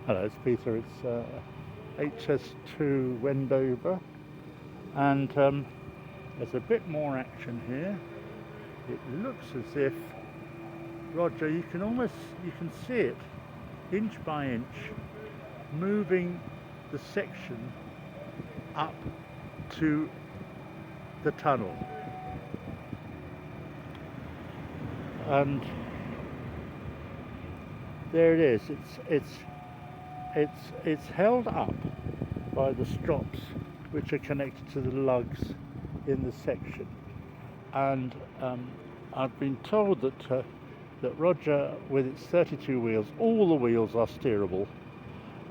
Hello, it's Peter. It's HS2 Wendover, and there's a bit more action here. It looks as if Roger, you can see it inch by inch moving the section up to the tunnel, and there it is. It's held up by the strops which are connected to the lugs in the section, and I've been told that Roger, with its 32 wheels, all the wheels are steerable,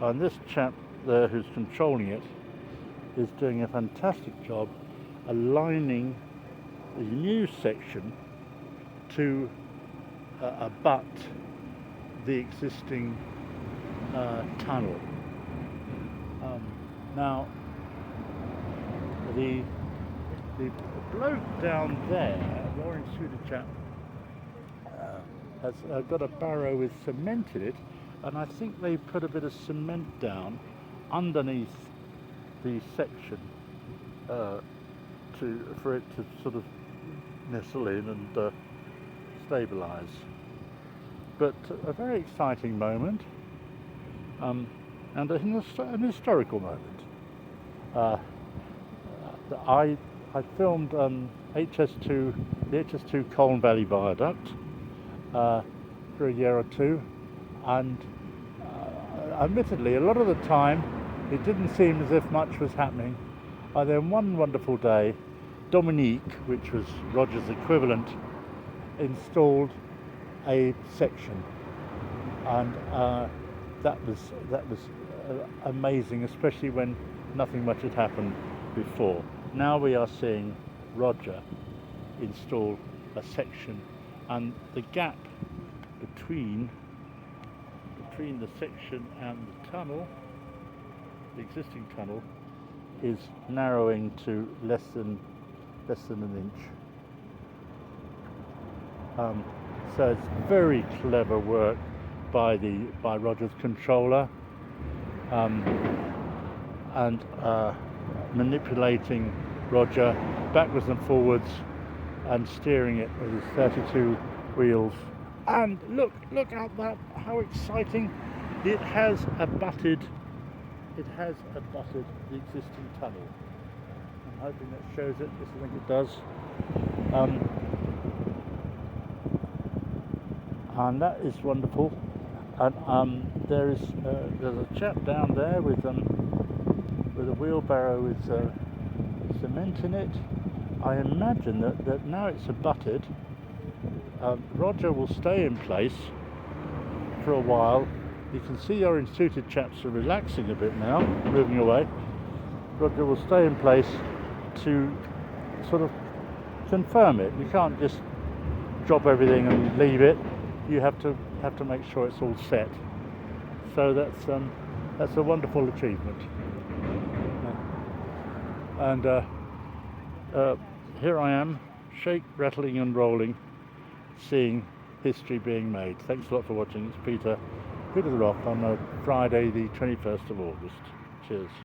and this chap there who's controlling it is doing a fantastic job aligning the new section to abut the existing tunnel. Now the bloke down there, the orange suited chap, has got a barrow with cement in it, and I think they put a bit of cement down underneath the section for it to sort of nestle in and stabilise. But a very exciting moment, and an historical moment. I filmed the HS2 Colne Valley Viaduct for a year or two, and admittedly a lot of the time it didn't seem as if much was happening. And then one wonderful day, Dominique, which was Roger's equivalent, installed a section, and that was amazing, especially when nothing much had happened before. Now we are seeing Roger install a section, and the gap between the section and the tunnel, the existing tunnel, is narrowing to less than an inch. So it's very clever work by Roger's controller, and manipulating Roger backwards and forwards and steering it with his 32 wheels. And look at that, how exciting. It has abutted the existing tunnel. I'm hoping that shows it. Yes, I think it does. And that is wonderful. And there's a chap down there with a wheelbarrow with cement in it. I imagine that now it's abutted, Roger will stay in place for a while. You can see the orange suited chaps are relaxing a bit now, moving away. Roger will stay in place to sort of confirm it. You can't just drop everything and leave it. You have to make sure it's all set. So that's a wonderful achievement. And here I am, rattling and rolling, seeing history being made. Thanks a lot for watching. It's Peter the Rock on Friday the 21st of August. Cheers.